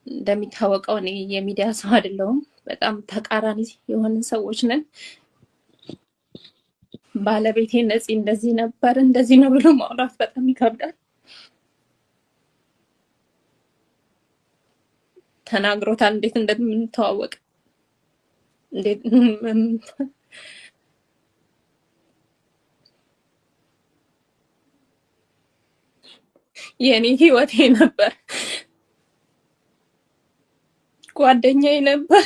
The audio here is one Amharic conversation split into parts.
እንደሚታወቀው እኔ የሚዲያ ሰው አይደለሁም። በጣም ተቃራኒ የሆንን ሰዎች ነን። ባለቤቴ ነፂ እንደዚህ ነበር እንደዚህ ነው ብሎ ማውራት በጣም ይከብዳል። ተናግሮታል እንዴት እንደምንተዋወቅ እንዴት የኔ ህይወቴ ነበር፣ ጓደኛዬ ነበር።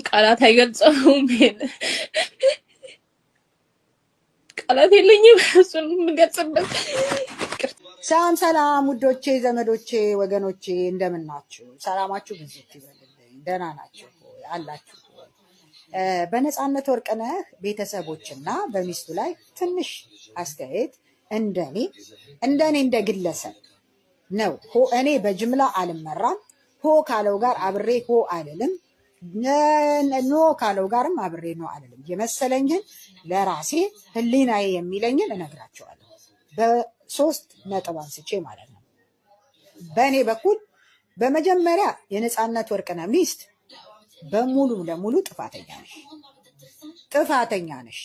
ቃላት አይገልጸውም። ቃላት የለኝም እሱን የምገልጽበት። ሰላም ሰላም ውዶቼ፣ ዘመዶቼ፣ ወገኖቼ እንደምን ናችሁ? ሰላማችሁ ብዙ ይበልልኝ። ደህና ናችሁ አላችሁ? በነፃነት ወርቅነህ ቤተሰቦችና በሚስቱ ላይ ትንሽ አስተያየት እንደኔ እንደ ግለሰብ ነው። እኔ በጅምላ አልመራም። ሆ ካለው ጋር አብሬ ሆ አልልም፣ ኖ ካለው ጋርም አብሬ ኖ አልልም። የመሰለኝን ለራሴ ህሊናዬ የሚለኝን እነግራቸዋለሁ። በሶስት ነጥብ አንስቼ ማለት ነው። በእኔ በኩል በመጀመሪያ የነፃነት ወርቅነህ ሚስት በሙሉ ለሙሉ ጥፋተኛ ነሽ።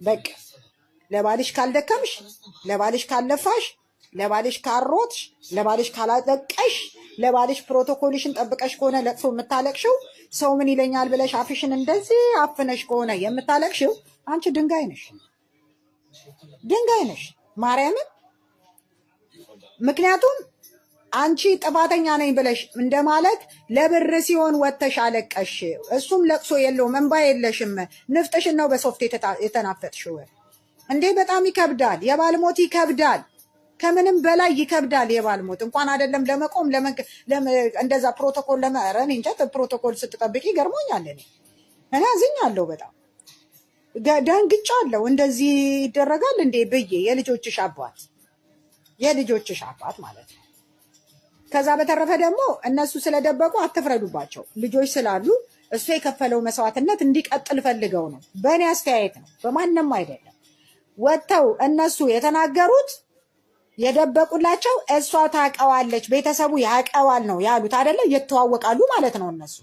በቃ ለባልሽ ካልደከምሽ፣ ለባልሽ ካልለፋሽ፣ ለባልሽ ካልሮጥሽ፣ ለባልሽ ካላጠቀሽ፣ ለባልሽ ፕሮቶኮልሽን ጠብቀሽ ከሆነ ለቅሶ የምታለቅሽው፣ ሰው ምን ይለኛል ብለሽ አፍሽን እንደዚህ አፍነሽ ከሆነ የምታለቅሽው፣ አንቺ ድንጋይ ነሽ ማርያምን። ምክንያቱም አንቺ ጥፋተኛ ነኝ ብለሽ እንደማለት ለብር ሲሆን ወተሽ አለቀሽ። እሱም ለቅሶ የለውም እንባ የለሽም። ንፍጥሽን ነው በሶፍት የተናፈጥሽው እንዴ! በጣም ይከብዳል። የባል ሞት ይከብዳል፣ ከምንም በላይ ይከብዳል። የባል ሞት እንኳን አይደለም ለመቆም እንደዛ ፕሮቶኮል ለመረን እንጨት ፕሮቶኮል ስትጠብቂ ገርሞኛል። እኔ አዝኛለሁ፣ በጣም ደንግጫለሁ። እንደዚህ ይደረጋል እንዴ ብዬ የልጆችሽ አባት ማለት ነው። ከዛ በተረፈ ደግሞ እነሱ ስለደበቁ አትፍረዱባቸው። ልጆች ስላሉ እሱ የከፈለው መስዋዕትነት እንዲቀጥል ፈልገው ነው። በእኔ አስተያየት ነው፣ በማንም አይደለም። ወጥተው እነሱ የተናገሩት የደበቁላቸው እሷ ታውቀዋለች፣ ቤተሰቡ ያውቀዋል ነው ያሉት አይደለ? ይተዋወቃሉ ማለት ነው እነሱ።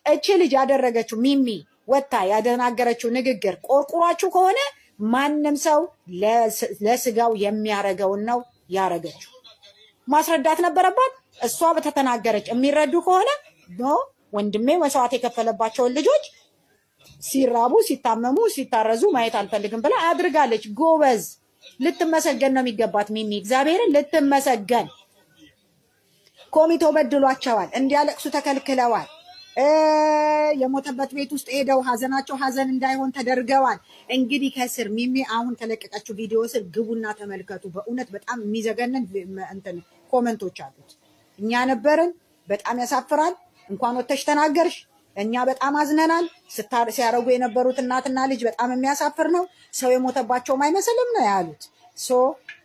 እቺ ልጅ ያደረገችው ሚሚ ወጥታ ያደናገረችው ንግግር ቆርቁሯችሁ ከሆነ ማንም ሰው ለስጋው የሚያረገውን ነው ያረገችው። ማስረዳት ነበረባት። እሷ በተተናገረች የሚረዱ ከሆነ ኖ ወንድሜ መስዋዕት የከፈለባቸውን ልጆች ሲራቡ፣ ሲታመሙ፣ ሲታረዙ ማየት አልፈልግም ብላ አድርጋለች። ጎበዝ፣ ልትመሰገን ነው የሚገባት ሚሚ። እግዚአብሔርን ልትመሰገን። ኮሚቴው በድሏቸዋል፣ እንዲያለቅሱ ተከልክለዋል። የሞተበት ቤት ውስጥ ሄደው ሀዘናቸው ሀዘን እንዳይሆን ተደርገዋል። እንግዲህ ከስር ሚሚ አሁን ከለቀቀችው ቪዲዮ ስር ግቡና ተመልከቱ። በእውነት በጣም የሚዘገንን ኮመንቶች አሉት። እኛ ነበርን፣ በጣም ያሳፍራል። እንኳን ወተሽ ተናገርሽ፣ እኛ በጣም አዝነናል። ሲያረጉ የነበሩት እናትና ልጅ በጣም የሚያሳፍር ነው። ሰው የሞተባቸውም አይመስልም ነው ያሉት።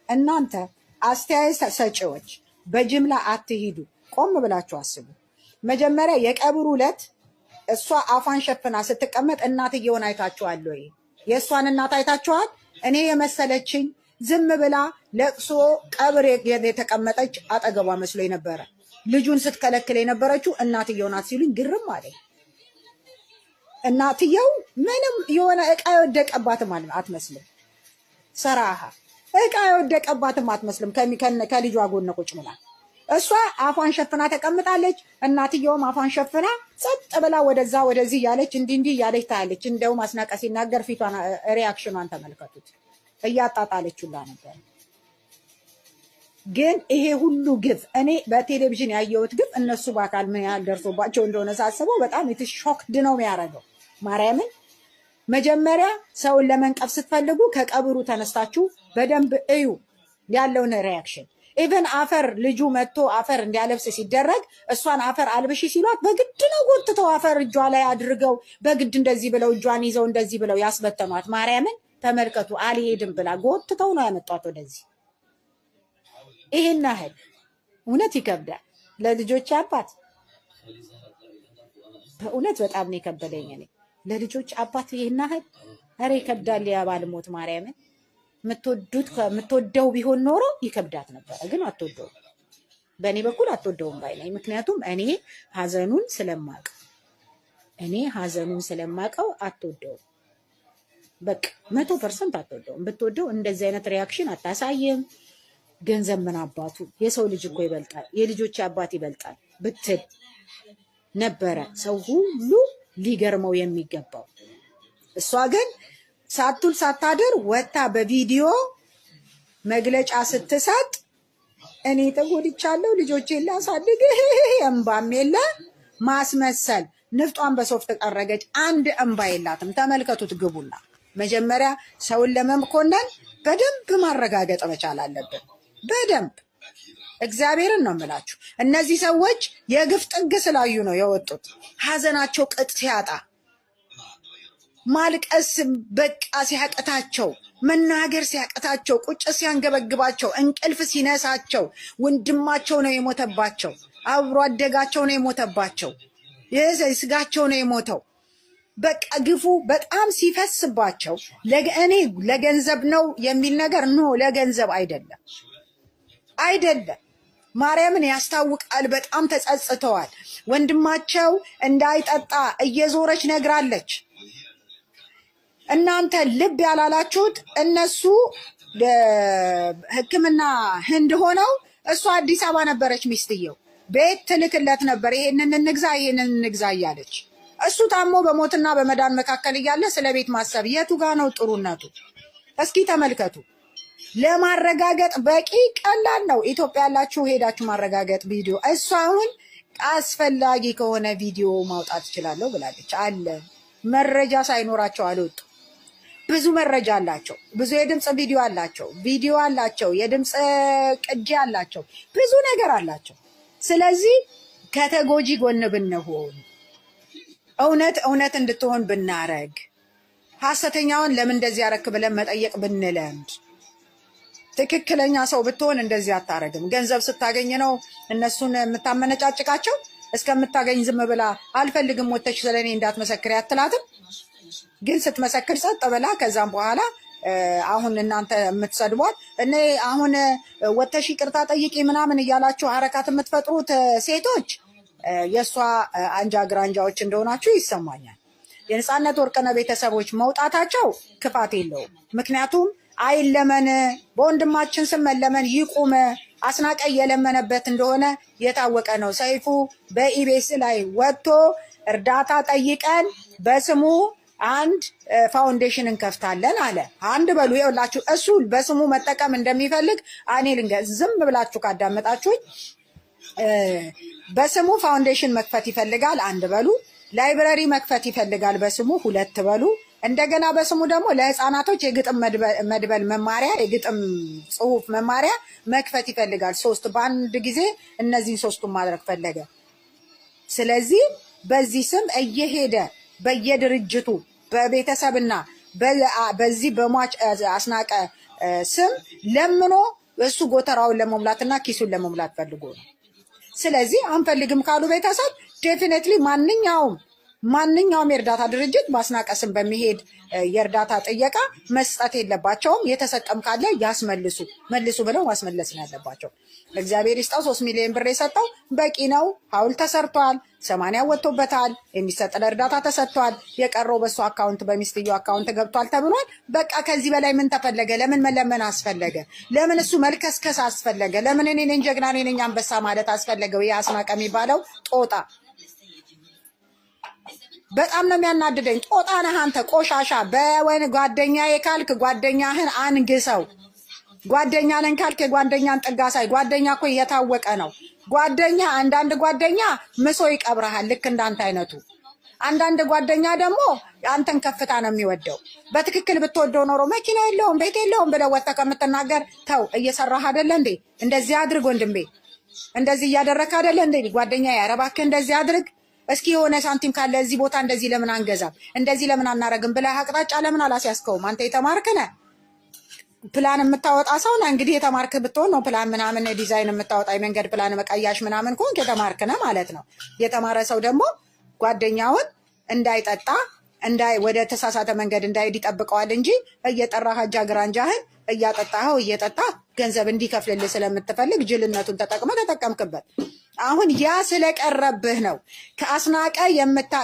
እናንተ አስተያየት ሰጪዎች በጅምላ አትሂዱ፣ ቆም ብላችሁ አስቡ። መጀመሪያ የቀብሩ ዕለት እሷ አፏን ሸፍና ስትቀመጥ እናትየውን አይታችኋል ወይ? የእሷን እናት አይታችኋል? እኔ የመሰለችኝ ዝም ብላ ለቅሶ ቀብር የተቀመጠች አጠገቧ መስሎኝ ነበረ። ልጁን ስትከለክል የነበረችው እናትየው ናት ሲሉኝ ግርም አለኝ። እናትየው ምንም የሆነ እቃ የወደቀባትም አትመስልም። ሰራሃ እቃ የወደቀባትም አትመስልም። ከልጇ ጎን ቁጭ ብላ እሷ አፏን ሸፍና ተቀምጣለች። እናትየውም አፏን ሸፍና ጸጥ ብላ ወደዛ ወደዚህ እያለች እንዲህ እያለች ታያለች። እንደውም አስናቀ ሲናገር ፊቷን ሪያክሽኗን ተመልከቱት። እያጣጣለችላ ነበር። ግን ይሄ ሁሉ ግፍ እኔ በቴሌቪዥን ያየሁት ግፍ እነሱ በአካል ምን ያህል ደርሶባቸው እንደሆነ ሳስበው በጣም የተሾክድ ነው የሚያደርገው። ማርያምን መጀመሪያ ሰውን ለመንቀፍ ስትፈልጉ ከቀብሩ ተነስታችሁ በደንብ እዩ ያለውን ሪያክሽን። ኢቨን አፈር ልጁ መጥቶ አፈር እንዲያለብስ ሲደረግ እሷን አፈር አልብሺ ሲሏት በግድ ነው ጎትተው አፈር እጇ ላይ አድርገው በግድ እንደዚህ ብለው እጇን ይዘው እንደዚህ ብለው ያስበተኗት። ማርያምን ተመልከቱ። አልሄድም ብላ ጎትተው ነው ያመጧት ወደዚህ። ይሄን ያህል እውነት ይከብዳል ለልጆች አባት። በእውነት በጣም ነው የከበደኝ እኔ ለልጆች አባት ይሄን ያህል አሬ ይከብዳል። ያባል ሞት ማርያምን የምትወደው ቢሆን ኖሮ ይከብዳት ነበረ፣ ግን አትወደውም። በእኔ በኩል አትወደውም ባይ ነኝ። ምክንያቱም እኔ ሀዘኑን ስለማቀው አትወደውም። በቃ 100% አትወደውም። ብትወደው እንደዚህ አይነት ሪያክሽን አታሳይም። ገንዘብ ምን አባቱ የሰው ልጅ እኮ ይበልጣል፣ የልጆች አባት ይበልጣል ብትል ነበረ ሰው ሁሉ ሊገርመው የሚገባው። እሷ ግን ሳቱል ሳታድር ወጣ በቪዲዮ መግለጫ ስትሰጥ እኔ ተጎድቻለሁ፣ ልጆቼን ላሳድግ፣ እንባም የለ ማስመሰል፣ ንፍጧን በሶፍት ጠረገች። አንድ እንባ የላትም። ተመልከቱት፣ ግቡና መጀመሪያ ሰውን ለመኮነን በደንብ ማረጋገጥ መቻል አለብን። በደንብ እግዚአብሔርን ነው የምላችሁ። እነዚህ ሰዎች የግፍ ጥግ ስላዩ ነው የወጡት። ሀዘናቸው ቅጥ ሲያጣ፣ ማልቀስ በቃ ሲያቅታቸው፣ መናገር ሲያቅታቸው፣ ቁጭ ሲያንገበግባቸው፣ እንቅልፍ ሲነሳቸው፣ ወንድማቸው ነው የሞተባቸው፣ አብሮ አደጋቸው ነው የሞተባቸው፣ ስጋቸው ነው የሞተው። በቃ ግፉ በጣም ሲፈስባቸው እኔ ለገንዘብ ነው የሚል ነገር ለገንዘብ አይደለም። ማርያምን ያስታውቃል። በጣም ተጸጽተዋል። ወንድማቸው እንዳይጠጣ እየዞረች ነግራለች። እናንተ ልብ ያላላችሁት እነሱ ሕክምና ህንድ ሆነው እሷ አዲስ አበባ ነበረች። ሚስትየው ቤት ትልክለት ነበር። ይሄንን እንግዛ እያለች እሱ ታሞ በሞትና በመዳን መካከል እያለ ስለ ቤት ማሰብ የቱ ጋ ነው ጥሩነቱ? እስኪ ተመልከቱ። ለማረጋገጥ በቂ ቀላል ነው። ኢትዮጵያ ያላችሁ ሄዳችሁ ማረጋገጥ ቪዲዮ። እሱ አሁን አስፈላጊ ከሆነ ቪዲዮ ማውጣት እችላለሁ ብላለች። አለ መረጃ ሳይኖራቸው አልወጡ። ብዙ መረጃ አላቸው። ብዙ የድምፅ ቪዲዮ አላቸው። የድምፅ ቅጂ አላቸው። ብዙ ነገር አላቸው። ስለዚህ ከተጎጂ ጎን ብንሆን፣ እውነት እንድትሆን ብናረግ፣ ሐሰተኛውን ለምን እንደዚህ ያረክ ብለን መጠየቅ ብንለምድ፣ ትክክለኛ ሰው ብትሆን እንደዚህ አታረግም። ገንዘብ ስታገኝ ነው እነሱን የምታመነጫጭቃቸው። እስከምታገኝ ዝም ብላ አልፈልግም ወተሽ ስለኔ እንዳትመሰክሪ አትላትም። ግን ስትመሰክር ጸጥ ብላ ከዛም በኋላ አሁን እናንተ የምትሰድቧት እኔ አሁን ወተሽ ይቅርታ ጠይቂ ምናምን እያላችሁ ሐረካት የምትፈጥሩት ሴቶች የእሷ አንጃ ግራንጃዎች እንደሆናችሁ ይሰማኛል። የነፃነት ወርቅነህ ቤተሰቦች መውጣታቸው ክፋት የለውም። ምክንያቱም አይለመን፣ በወንድማችን ስም መለመን ይቁም። አስናቀ የለመነበት እንደሆነ የታወቀ ነው። ሰይፉ በኢቢኤስ ላይ ወጥቶ እርዳታ ጠይቀን በስሙ አንድ ፋውንዴሽን እንከፍታለን አለ። አንድ በሉ ይኸውላችሁ፣ እሱ በስሙ መጠቀም እንደሚፈልግ ዝም ብላችሁ ካዳመጣችሁኝ በስሙ ፋውንዴሽን መክፈት ይፈልጋል። አንድ በሉ። ላይብረሪ መክፈት ይፈልጋል በስሙ። ሁለት በሉ። እንደገና በስሙ ደግሞ ለህፃናቶች የግጥም መድበል መማሪያ፣ የግጥም ጽሁፍ መማሪያ መክፈት ይፈልጋል። 3 በአንድ ጊዜ እነዚህን 3ቱን ማድረግ ፈለገ። ስለዚህ በዚህ ስም እየሄደ በየድርጅቱ በቤተሰብና በዚህ በሟች አስናቀ ስም ለምኖ እሱ ጎተራውን ለመሙላትና ኪሱን ለመሙላት ፈልጎ ነው። ስለዚህ አንፈልግም ካሉ ቤተሰብ ዴፊኔትሊ ማንኛውም የእርዳታ ድርጅት በአስናቀ ስም በሚሄድ የእርዳታ ጥየቃ መስጠት የለባቸውም። የተሰጠም ካለ መልሱ ብለው ማስመለስ ነው ያለባቸው። እግዚአብሔር ይስጠው። 3 ሚሊዮን ብር የሰጠው በቂ ነው። ሐውልት ተሰርቷል። 80 ወጥቶበታል። የሚሰጥ ለእርዳታ ተሰጥቷል። የቀረው በሱ አካውንት በሚስትየው አካውንት ገብቷል ተብሏል። በቃ ከዚህ በላይ ምን ተፈለገ? ለምን መለመን አስፈለገ? ለምን እሱ መልከስከስ አስፈለገ? ለምን እኔ ነኝ ጀግና እኔ ነኝ አንበሳ ማለት አስፈለገው? ይሄ አስናቀ የሚባለው ጦጣ በጣም ነው የሚያናድደኝ። ጦጣ ነህ አንተ ቆሻሻ። በወይን ጓደኛዬ ካልክ ጓደኛህን አንግሰው። ጓደኛ ነን ካልክ የጓደኛን ጥጋ ሳይ። ጓደኛ እኮ እየታወቀ ነው። ጓደኛ አንዳንድ ጓደኛ ምሶ ይቀብረሃል፣ ልክ እንዳንተ አይነቱ። አንዳንድ ጓደኛ ደግሞ አንተን ከፍታ ነው የሚወደው። በትክክል ብትወደው ኖሮ መኪና የለውም ቤት የለውም ብለህ ወጥተህ ከምትናገር ተው። እየሰራህ አይደለ እንዴ? እንደዚህ አድርግ ወንድሜ። እንደዚህ እያደረክ አይደለ እንዴ? ጓደኛ ያረባክህ እንደዚህ አድርግ። እስኪ የሆነ ሳንቲም ካለ እዚህ ቦታ እንደዚህ ለምን አንገዛም፣ እንደዚህ ለምን አናረግም ብለህ አቅጣጫ ለምን አላስያዝከውም? አንተ የተማርክ ነህ፣ ፕላን የምታወጣ ሰው ነህ። እንግዲህ የተማርክ ብትሆን ነው ፕላን ምናምን ዲዛይን የምታወጣ የመንገድ ፕላን መቀያሽ ምናምን ከሆንክ የተማርክ ነህ ማለት ነው። የተማረ ሰው ደግሞ ጓደኛውን እንዳይጠጣ ወደ ተሳሳተ መንገድ እንዳይሄድ ይጠብቀዋል እንጂ እየጠራህ አጃ ግራንጃህን እያጠጣኸው እየጠጣ ገንዘብ እንዲከፍልልህ ስለምትፈልግ ጅልነቱን ተጠቀምክበት። አሁን ያ ስለቀረብህ ነው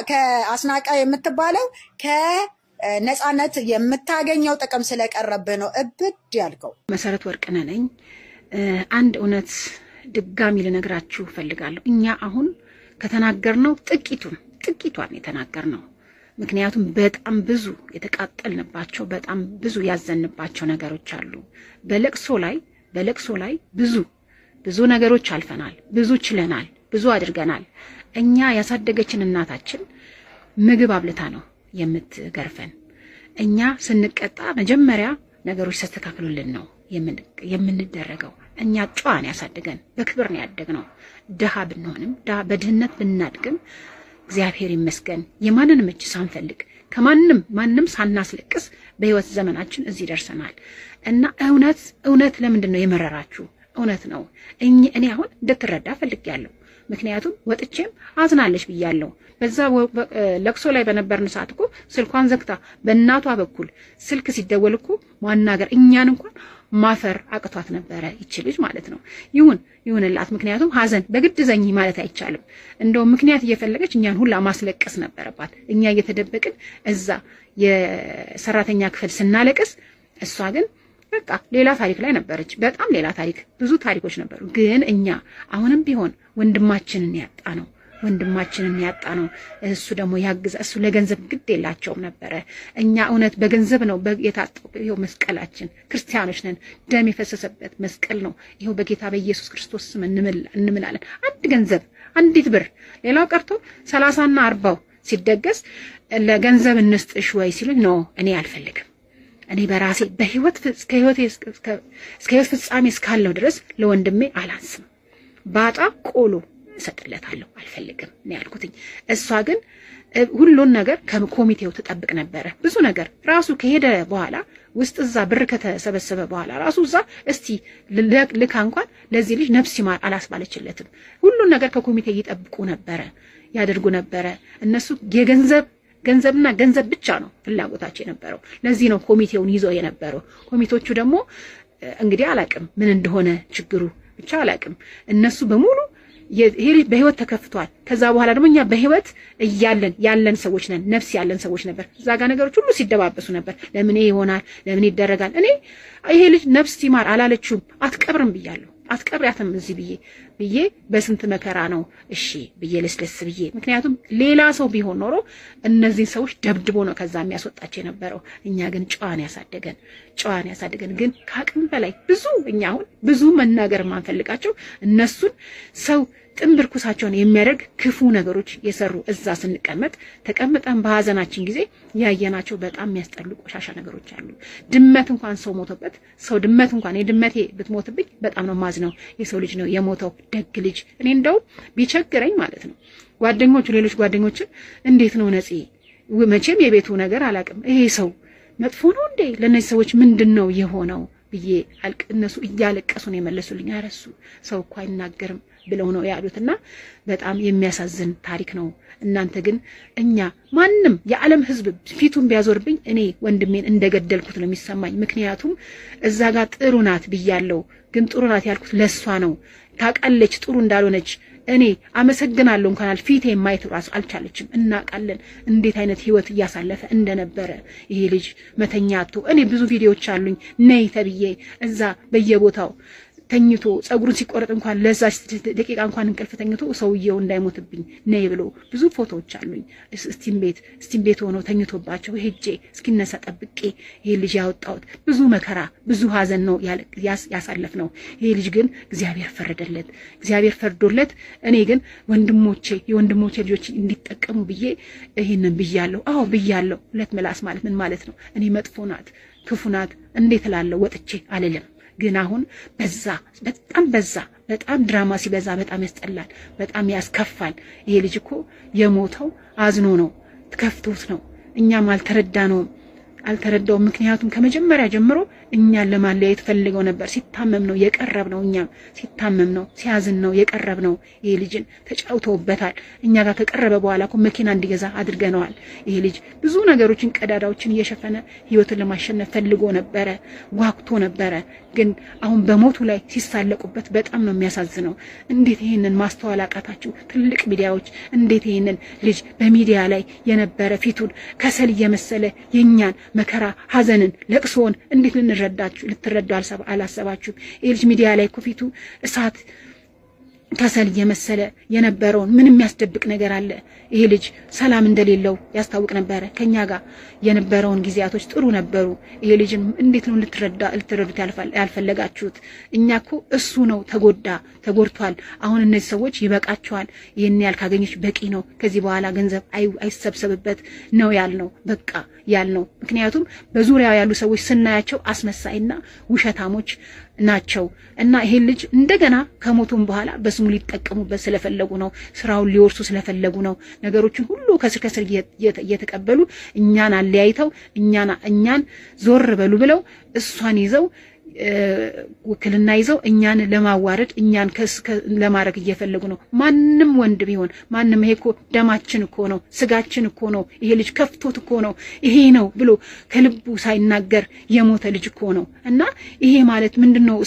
ከአስናቀ የምትባለው ከነፃነት የምታገኘው ጥቅም ስለቀረብህ ነው እብድ ያልከው። መሰረት ወርቅነህ ነኝ። አንድ እውነት ድጋሚ ልነግራችሁ ፈልጋለሁ። እኛ አሁን ከተናገርነው ጥቂቷን የተናገርነው። ምክንያቱም በጣም ብዙ የተቃጠልንባቸው በጣም ብዙ ያዘንባቸው ነገሮች አሉ። በለቅሶ ላይ ብዙ ነገሮች አልፈናል፣ ብዙ ችለናል፣ ብዙ አድርገናል። እኛ ያሳደገችን እናታችን ምግብ አብልታ ነው የምትገርፈን። እኛ ስንቀጣ መጀመሪያ ነገሮች ተስተካክሉልን ነው የምንደረገው። እኛ ጨዋን ያሳደገን በክብር ነው ያደግነው። ድሃ ብንሆንም በድህነት ብናድግም እግዚአብሔር ይመስገን የማንንም እጅ ሳንፈልግ ማንም ሳናስለቅስ በህይወት ዘመናችን እዚህ ደርሰናል። እና እውነት ለምንድን ነው የመረራችሁ? እውነት ነው። እኔ አሁን እንድትረዳ ፈልጌያለሁ። ምክንያቱም ወጥቼም አዝናለች ብያለሁ። በዛ ለቅሶ ላይ በነበርን ሰዓት እኮ ስልኳን ዘግታ በእናቷ በኩል ስልክ ሲደወል እኮ ማናገር እኛን እንኳን ማፈር አቅቷት ነበረ ይች ልጅ ማለት ነው። ይሁንላት። ምክንያቱም ሀዘን በግድ ዘኝ ማለት አይቻልም። እንደው ምክንያት እየፈለገች እኛን ሁላ ማስለቀስ ነበረባት። እኛ እየተደበቅን እዛ የሰራተኛ ክፍል ስናለቅስ፣ እሷ ግን በቃ ሌላ ታሪክ ላይ ነበረች። በጣም ሌላ ታሪክ፣ ብዙ ታሪኮች ነበሩ። ግን እኛ አሁንም ቢሆን ወንድማችንን ያጣ ነው። እሱ ደግሞ ያግዛ። እሱ ለገንዘብ ግድ የላቸውም ነበረ። እኛ እውነት በገንዘብ ነው የታጠው። ይሄው መስቀላችን፣ ክርስቲያኖች ነን፣ ደም የፈሰሰበት መስቀል ነው። ይሄው በጌታ በኢየሱስ ክርስቶስ ስም እንምላለን። አንድ ገንዘብ፣ አንዲት ብር፣ ሌላው ቀርቶ 30ና 40 ሲደገስ ለገንዘብ እንስጥሽ ወይ ሲሉኝ ነው እኔ አልፈልግም። እኔ በራሴ እስከ ህይወት ፍጻሜ እስካለው ድረስ ለወንድሜ አላንስም። ባጣ ቆሎ እሰጥለታለሁ፣ አልፈልግም ነው ያልኩትኝ። እሷ ግን ሁሉን ነገር ከኮሚቴው ትጠብቅ ነበረ። ብዙ ነገር ራሱ ከሄደ በኋላ ውስጥ እዛ ብር ከተሰበሰበ በኋላ ራሱ እዛ እስቲ ልካ እንኳን ለዚህ ልጅ ነፍስ ይማር አላስባለችለትም። ሁሉን ነገር ከኮሚቴ ይጠብቁ ነበረ፣ ያደርጉ ነበረ። እነሱ ገንዘብና ገንዘብ ብቻ ነው ፍላጎታቸው የነበረው። ለዚህ ነው ኮሚቴውን ይዘው የነበረው። ኮሚቴዎቹ ደግሞ እንግዲህ አላቅም ምን እንደሆነ ችግሩ ብቻ አላቅም። እነሱ በሙሉ ይሄ ልጅ በህይወት ተከፍቷል። ከዛ በኋላ ደግሞ እኛ በህይወት ያለን ሰዎች ነን፣ ነፍስ ያለን ሰዎች ነበር። እዛ ጋር ነገሮች ሁሉ ሲደባበሱ ነበር። ለምን ይሆናል? ለምን ይደረጋል? እኔ ይሄ ልጅ ነፍስ ይማር አላለችውም። አትቀብርም ብያለሁ። አትቀብሪያትም እዚህ ብዬ በስንት መከራ ነው እሺ ብዬ ለስለስ ብዬ። ምክንያቱም ሌላ ሰው ቢሆን ኖሮ እነዚህን ሰዎች ደብድቦ ነው ከዛ የሚያስወጣቸው የነበረው። እኛ ግን ጨዋን ያሳደገን ግን ከአቅም በላይ እኛ አሁን ብዙ መናገር ማንፈልጋቸው እነሱን ሰው ጥንብር ኩሳቸውን የሚያደርግ ክፉ ነገሮች የሰሩ እዛ ተቀምጠን በሀዘናችን ጊዜ ያየናቸው በጣም የሚያስጠሉ ቆሻሻ ነገሮች አሉ። ድመት እንኳን ሰው ሞተበት፣ ድመት እንኳን የድመቴ ብትሞትብኝ በጣም ነው ማዝነው። የሰው ልጅ ነው የሞተው፣ ደግ ልጅ። እኔ እንደው ቢቸግረኝ ማለት ነው ሌሎች ጓደኞችን እንዴት ነው ነፂ፣ መቼም የቤቱ ነገር አላቅም፣ ይሄ ሰው መጥፎ ነው እንዴ? ለነዚህ ሰዎች ምንድነው የሆነው ብዬ እነሱ እያለቀሱ ነው የመለሱልኝ። አረሱ ሰው እኮ አይናገርም ብለው ነው ያሉትና በጣም የሚያሳዝን ታሪክ ነው። እናንተ ግን ማንም የዓለም ሕዝብ ፊቱን ቢያዞርብኝ እኔ ወንድሜን እንደገደልኩት ነው የሚሰማኝ። ምክንያቱም እዛ ጋር ጥሩ ናት ብያለሁ፣ ግን ጥሩ ናት ያልኩት ለሷ ነው። ታውቃለች ጥሩ እንዳልሆነች። እኔ አመሰግናለሁ እንኳን ፊቴ ማየት ራሱ አልቻለችም። እናውቃለን እንዴት አይነት ህይወት እያሳለፈ እንደነበረ ይሄ ልጅ መተኛቱ። እኔ ብዙ ቪዲዮዎች አሉኝ ነይ ተብዬ እዛ በየቦታው ተኝቶ ጸጉሩን ሲቆረጥ እንኳን ለዛች ደቂቃ እንኳን እንቅልፍ ተኝቶ ሰውየው እንዳይሞትብኝ ነይ ብሎ ብዙ ፎቶዎች አሉኝ። ስቲም ቤት ሆኖ ተኝቶባቸው ሄጄ እስኪነሳ ጠብቄ ይሄ ልጅ ያወጣሁት ብዙ መከራ ብዙ ሀዘን ነው ያሳለፍ ነው። ይሄ ልጅ ግን እግዚአብሔር ፈርዶለት እኔ ግን የወንድሞቼ ልጆች እንዲጠቀሙ ብዬ ይሄንን ብያለሁ። አዎ ብያለሁ። ሁለት ምላስ ማለት ምን ማለት ነው? እኔ መጥፎ ናት ክፉ ናት እንዴት እላለሁ? ወጥቼ አልልም። ግን አሁን በጣም ድራማ ሲበዛ በጣም ያስጠላል፣ በጣም ያስከፋል። ይሄ ልጅ እኮ የሞተው አዝኖ ነው፣ ተከፍቶት ነው። እኛም አልተረዳነውም። አልተረዳውም። ምክንያቱም ከመጀመሪያ ጀምሮ እኛን ለማለያየት ፈልገው ነበር። ሲታመም ነው የቀረብነው፣ እኛም ሲታመም ነው ሲያዝን ነው የቀረብነው። ይሄ ልጅን ተጫውተውበታል። እኛ ጋር ከቀረበ በኋላ እኮ መኪና እንዲገዛ አድርገነዋል። ይሄ ልጅ ብዙ ነገሮችን ቀዳዳዎችን እየሸፈነ ህይወትን ለማሸነፍ ፈልጎ ነበረ፣ ጓጉቶ ነበረ። ግን አሁን በሞቱ ላይ ሲሳለቁበት በጣም ነው የሚያሳዝነው። እንዴት ይሄንን ማስተዋል አቃታችሁ? ትልቅ ሚዲያዎች እንዴት ይሄንን ልጅ በሚዲያ ላይ የነበረ ፊቱን ከሰል እየመሰለ የኛን መከራ ሐዘንን ለቅሶን እንዴት ልትረዱ አላሰባችሁም? ይሄ ልጅ ሚዲያ ላይ እኮ ፊቱ እሳት ከሰል እየመሰለ የነበረውን ምን የሚያስደብቅ ነገር አለ? ይሄ ልጅ ሰላም እንደሌለው ያስታውቅ ነበረ። ከኛ ጋር የነበረውን ጊዜያቶች ጥሩ ነበሩ። ይሄ ልጅን እንዴት ነው ልትረዱት ያልፈለጋችሁት? እኛ እኮ እሱ ነው ተጎድቷል። አሁን እነዚህ ሰዎች ይበቃቸዋል። ይሄን ያህል ካገኘች በቂ ነው። ከዚህ በኋላ ገንዘብ አይሰብሰብበት ነው ያልነው። በቃ ያልነው ምክንያቱም በዙሪያው ያሉ ሰዎች ስናያቸው አስመሳይና ውሸታሞች ናቸው። እና ይሄን ልጅ እንደገና ከሞቱም በኋላ በስሙ ሊጠቀሙበት ስለፈለጉ ነው። ስራውን ሊወርሱ ስለፈለጉ ነው። ነገሮችን ሁሉ ከስር እየተቀበሉ እኛን አለያይተው እኛን ዞር በሉ ብለው እሷን ይዘው ውክልና ይዘው እኛን ለማዋረድ እኛን ለማድረግ እየፈለጉ ነው። ማንም ወንድ ቢሆን ማንም ይሄ እኮ ደማችን እኮ ነው፣ ስጋችን እኮ ነው። ይሄ ልጅ ከፍቶት እኮ ነው ይሄ ነው ብሎ ከልቡ ሳይናገር የሞተ ልጅ እኮ ነው። እና ይሄ ማለት ምንድነው?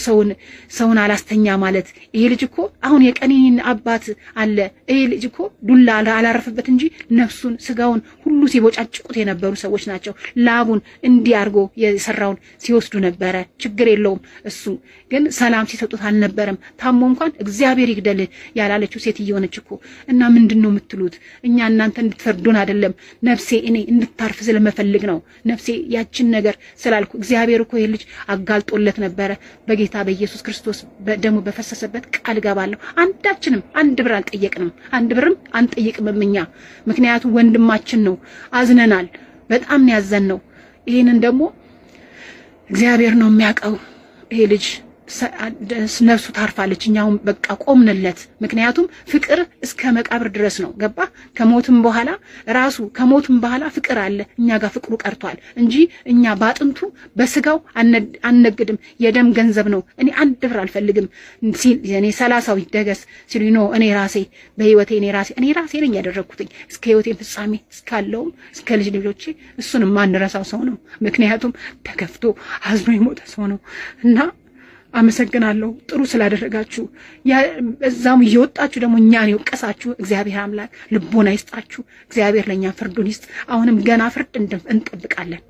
ሰውን አላስተኛ ማለት። ይሄ ልጅ እኮ አሁን የቀኒኒን አባት አለ። ይሄ ልጅ እኮ ዱላ አላረፈበት እንጂ ነፍሱን ስጋውን ሁሉ ሲቦጫጭቁት የነበሩ ሰዎች ናቸው። ላቡን እንዲያርጎ የሰራውን ሲወስዱ ነበረ። ችግር የለውም። እሱ ግን ሰላም ሲሰጡት አልነበረም። ታሞ እንኳን እግዚአብሔር ይግደል ያላለችው ሴትዮ ነች እኮ። እና ምንድነው የምትሉት? እኛ እናንተ እንድትፈርዱን አይደለም። ነፍሴ እኔ እንድታርፍ ስለመፈልግ ነው። ነፍሴ ያችን ነገር ስላልኩ እግዚአብሔር እኮ ይሄ ልጅ አጋልጦለት ነበረ። በጌታ በኢየሱስ ክርስቶስ ደግሞ በፈሰሰበት ቃል ገባለሁ። አንዳችንም አንድ ብር አልጠየቅንም፣ አንድ ብርም አንጠይቅም እኛ። ምክንያቱም ወንድማችን ነው። አዝነናል። በጣም ነው ያዘንነው። ይሄንን ደግሞ እግዚአብሔር ነው የሚያውቀው። ይሄ ልጅ ነፍሱ ታርፋለች። እኛውን በቃ ቆምንለት። ምክንያቱም ፍቅር እስከ መቃብር ድረስ ነው። ገባ? ከሞትም በኋላ ፍቅር አለ። እኛ ጋር ፍቅሩ ቀርቷል እንጂ እኛ ባጥንቱ በስጋው አንነግድም። የደም ገንዘብ ነው። እኔ አንድ ብር አልፈልግም ሲል እኔ 30 ይደገስ ሲሉ ነው እኔ ራሴ በህይወቴ እኔ ራሴ ነኝ ያደረኩትኝ እስከ ህይወቴ ፍጻሜ እስካለውም እስከ ልጆቼ እሱንም ማንረሳው ሰው ነው። ምክንያቱም ተከፍቶ አዝኖ የሞተ ሰው ነው። እና አመሰግናለሁ ጥሩ ስላደረጋችሁ። እዛም እየወጣችሁ ደግሞ እኛን የወቀሳችሁ እግዚአብሔር አምላክ ልቦና ይስጣችሁ። እግዚአብሔር ለኛ ፍርዱን ይስጥ። አሁንም ገና ፍርድ እንጠብቃለን።